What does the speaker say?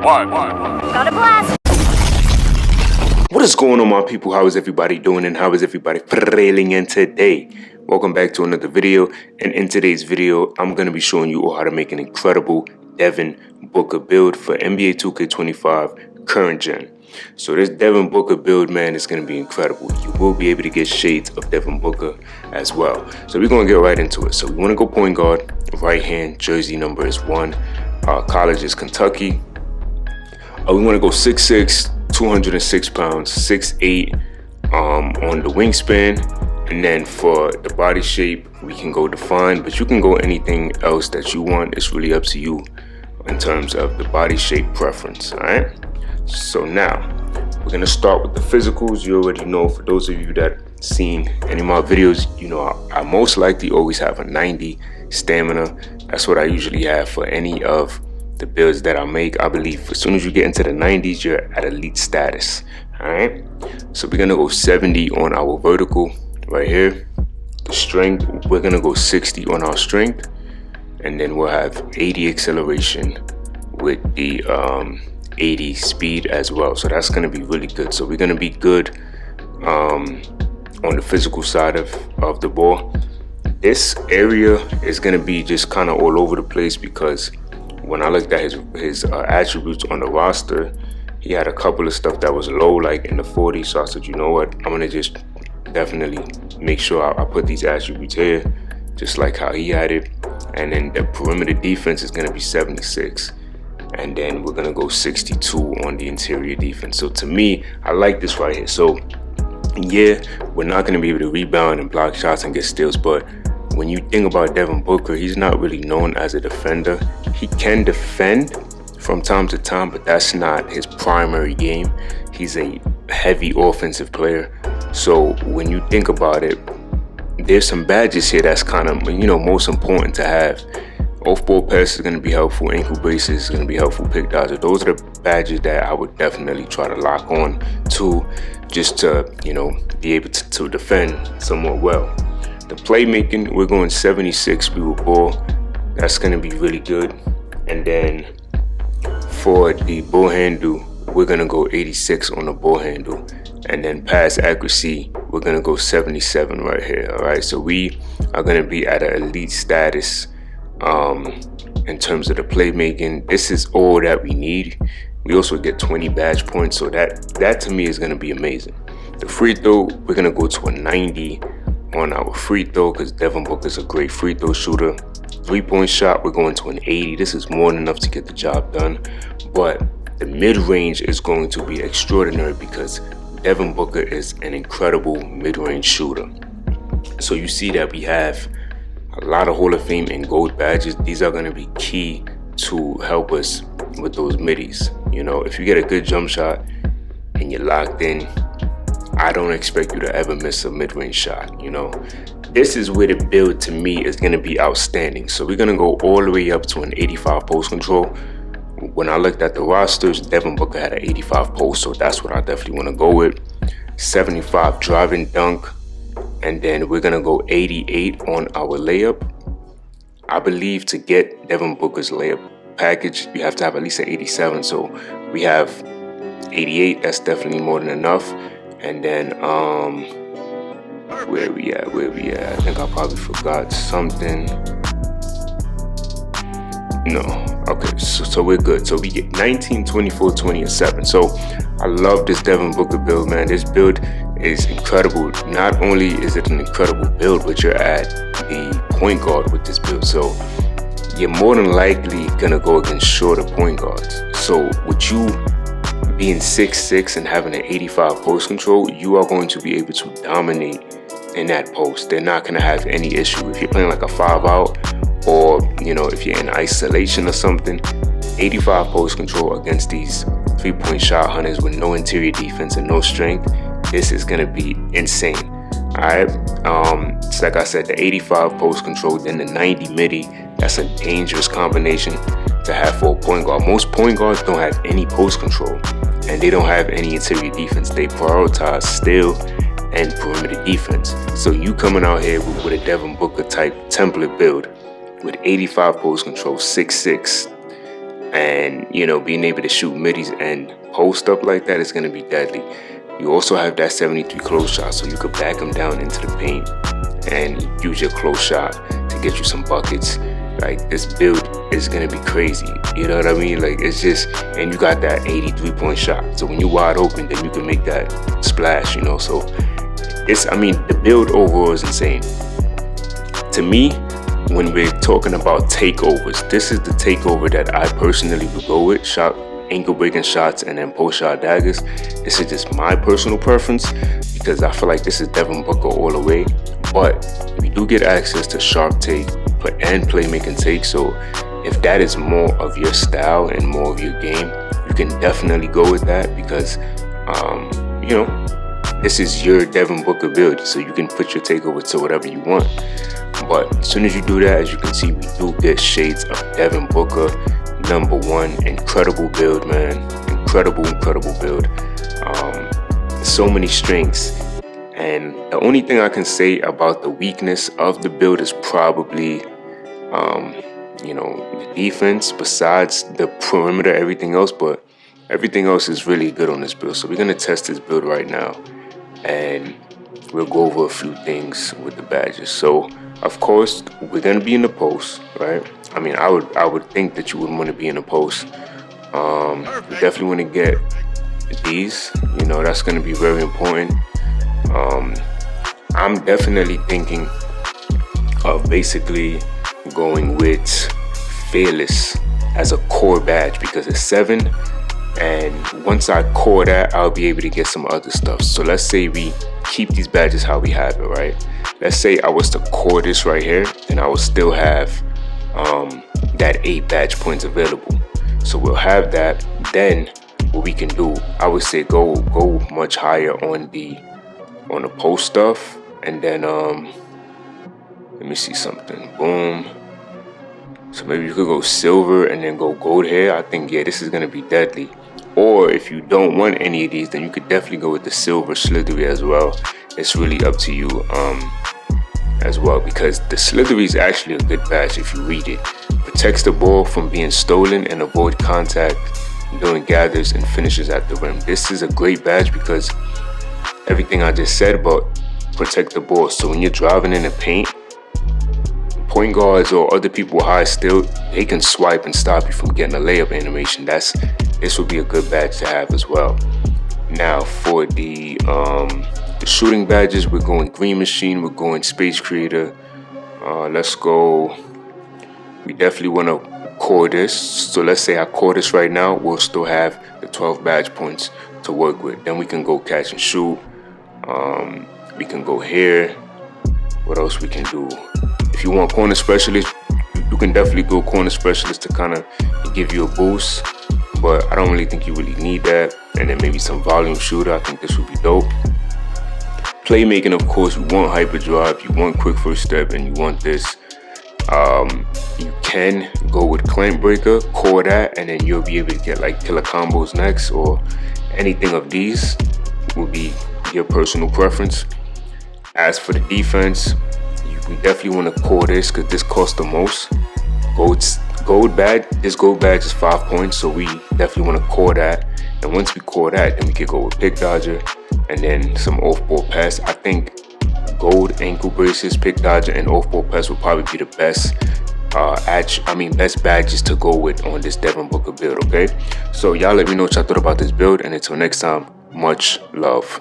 Got a blast. What is going on, my people? How is everybody doing and how is everybody feeling in today? Welcome back to another video, and in today's video I'm going to be showing you all how to make an incredible Devin Booker build for NBA 2K25 current gen. So this Devin Booker build, man, is going to be incredible. You will be able to get shades of Devin Booker as well. So we're going to get right into it. So we want to go point guard, right hand, jersey number is 1. College is Kentucky. We want to go 6'6", 206 pounds, 6'8" on the wingspan. And then for the body shape, we can go defined, but you can go anything else that you want. It's really up to you in terms of the body shape preference, all right? So now, we're going to start with the physicals. You already know, for those of you that seen any of my videos, you know I most likely always have a 90 stamina. That's what I usually have for any of the builds that I make. I believe as soon as you get into the 90s, you're at elite status, all right? So we're going to go 70 on our vertical right here. The strength, we're going to go 60 on our strength. And then we'll have 80 acceleration with the 80 speed as well. So that's going to be really good. So we're going to be good on the physical side of the ball. This area is going to be just kind of all over the place, because when I looked at his attributes on the roster, he had a couple of stuff that was low, like in the 40s. So I said, you know what, I'm going to just definitely make sure I put these attributes here, just like how he had it. And then the perimeter defense is going to be 76. And then we're going to go 62 on the interior defense. So to me, I like this right here. So yeah, we're not going to be able to rebound and block shots and get steals, but when you think about Devin Booker, he's not really known as a defender. He can defend from time to time, but that's not his primary game. He's a heavy offensive player. So when you think about it, there's some badges here that's kind of, you know, most important to have. Off-ball pass is going to be helpful. Ankle braces is going to be helpful. Pick dodger. Those are the badges that I would definitely try to lock on to, just to, you know, be able to defend somewhat well. The playmaking, we're going 76 with ball. That's going to be really good. And then for the ball handle, we're going to go 86 on the ball handle. And then pass accuracy, we're going to go 77 right here. All right, so we are going to be at an elite status in terms of the playmaking. This is all that we need. We also get 20 badge points, so that to me is going to be amazing. The free throw, we're going to go to a 90 on our free throw, because Devin Booker is a great free throw shooter. 3-point shot, we're going to an 80. This is more than enough to get the job done, but the mid-range is going to be extraordinary, because Devin Booker is an incredible mid-range shooter. So you see that we have a lot of Hall of Fame and gold badges. These are going to be key to help us with those middies. You know, if you get a good jump shot and you're locked in, I don't expect you to ever miss a mid-range shot. You know, this is where the build to me is going to be outstanding. So we're going to go all the way up to an 85 post control. When I looked at the rosters, Devin Booker had an 85 post, so that's what I definitely want to go with. 75 driving dunk, and then we're going to go 88 on our layup. I believe to get Devin Booker's layup package, you have to have at least an 87, so we have 88. That's definitely more than enough. And then where we at? I think I probably forgot something. No, okay, so we're good. So we get 19, 24, 20, and 7. So I love this Devin Booker build, man. This build is incredible. Not only is it an incredible build, but you're at the point guard with this build. So you're more than likely gonna go against shorter point guards. So with you being 6'6" and having an 85 post control, you are going to be able to dominate in that post. They're not gonna have any issue. If you're playing like a 5-out, or, you know, if you're in isolation or something, 85 post control against these 3-point shot hunters with no interior defense and no strength, this is going to be insane. All right. It's like I said, the 85 post control, then the 90 midi. That's a dangerous combination to have for a point guard. Most point guards don't have any post control, and they don't have any interior defense. They prioritize steal and perimeter defense. So you coming out here with a Devin Booker type template build with 85 post control, 6'6", and being able to shoot middies and post up like that is going to be deadly. You also have that 73 close shot, so you could back them down into the paint and use your close shot to get you some buckets. Like, this build is going to be crazy, you know what I mean? Like, it's just, and you got that 83-point shot, so when you're wide open, then you can make that splash, so the build overall is insane. To me, when we're talking about takeovers, this is the takeover that I personally would go with. Shot ankle breaking shots and then post shot daggers. This is just my personal preference because I feel like this is Devin Booker all the way. But we do get access to sharp take and playmaking take. So if that is more of your style and more of your game, you can definitely go with that because this is your Devin Booker build. So you can put your takeover to whatever you want. But as soon as you do that, as you can see, we do get shades of Devin Booker. Number one, incredible build, man. Incredible build. So many strengths. And the only thing I can say about the weakness of the build is probably, the defense, besides the perimeter, everything else. But everything else is really good on this build. So we're going to test this build right now. And we'll go over a few things with the badges. So, of course, we're going to be in the post, right? I would think that you would want to be in the post. You definitely want to get these. That's going to be very important. I'm definitely thinking of basically going with Fearless as a core badge because it's 7. And once I core that, I'll be able to get some other stuff. So let's say we keep these badges how we have it, right? Let's say I was to core this right here, and I will still have that 8 badge points available. So we'll have that. Then what we can do, I would say go much higher on the post stuff, and then let me see something. Boom. So maybe you could go silver and then go gold here. I think, yeah, this is gonna be deadly. Or if you don't want any of these, then you could definitely go with the silver slithery as well. It's really up to you as well, because the slithery is actually a good badge if you read it. Protects the ball from being stolen and avoid contact during gathers and finishes at the rim. This is a great badge because everything I just said about protect the ball. So when you're driving in the paint, point guards or other people with high still, they can swipe and stop you from getting a layup animation. This would be a good badge to have as well. Now for the shooting badges, we're going Green Machine, we're going Space Creator. Let's go. We definitely want to core this. So let's say I core this right now, we'll still have the 12 badge points to work with. Then we can go catch and shoot. We can go here. What else we can do? If you want corner specialist, you can definitely go corner specialist to kind of give you a boost. But I don't really think you really need that. And then maybe some volume shooter. I think this would be dope. Playmaking, of course, you want hyperdrive, you want quick first step, and you want this. You can go with clamp breaker, core that, and then you'll be able to get like killer combos next, or anything of these will be your personal preference. As for the defense, we definitely want to core this because this costs the most. Gold badge, this gold badge is 5 points, so we definitely want to core that. And once we core that, then we can go with pick dodger and then some off-ball pass. I think gold ankle braces, pick dodger, and off-ball pass will probably be the best best badges to go with on this Devin Booker build, okay? So y'all let me know what y'all thought about this build, and until next time, much love.